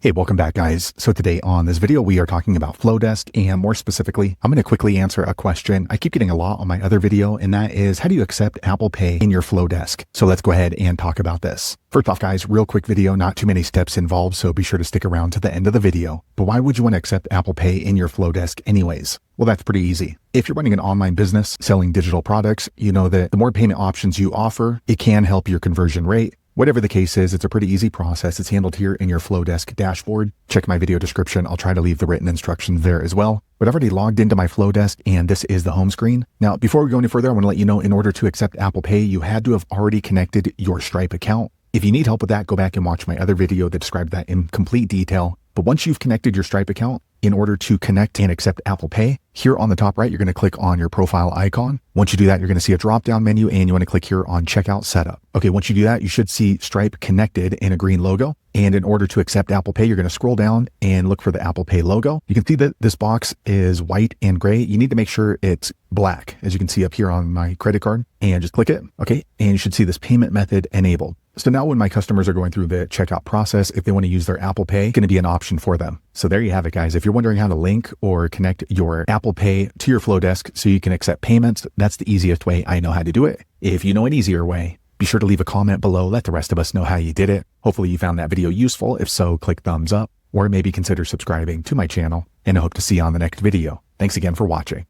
Hey, welcome back guys. So today on this video, we are talking about Flodesk, and more specifically, I'm going to quickly answer a question I keep getting a lot on my other video, and that is, how do you accept Apple Pay in your Flodesk? So let's go ahead and talk about this. First off guys, real quick video, not too many steps involved, so be sure to stick around to the end of the video. But why would you want to accept Apple Pay in your Flodesk anyways? Well, that's pretty easy. If you're running an online business selling digital products, you know that the more payment options you offer, it can help your conversion rate. Whatever the case is, it's a pretty easy process. It's handled here in your Flodesk dashboard. Check my video description. I'll try to leave the written instructions there as well. But I've already logged into my Flodesk, and this is the home screen. Now, before we go any further, I want to let you know, in order to accept Apple Pay, you had to have already connected your Stripe account. If you need help with that, go back and watch my other video that described that in complete detail. But once you've connected your Stripe account, in order to connect and accept Apple Pay, here on the top right, you're going to click on your profile icon. Once you do that, you're going to see a drop-down menu, and you want to click here on Checkout Setup. Okay, once you do that, you should see Stripe connected in a green logo. And in order to accept Apple Pay, you're going to scroll down and look for the Apple Pay logo. You can see that this box is white and gray. You need to make sure it's black, as you can see up here on my credit card, and just click it. Okay, and you should see this payment method enabled. So now when my customers are going through the checkout process, if they want to use their Apple Pay, it's going to be an option for them. So there you have it, guys. If you're wondering how to link or connect your Apple Pay to your Flodesk so you can accept payments, that's the easiest way I know how to do it. If you know an easier way, be sure to leave a comment below. Let the rest of us know how you did it. Hopefully you found that video useful. If so, click thumbs up, or maybe consider subscribing to my channel, and I hope to see you on the next video. Thanks again for watching.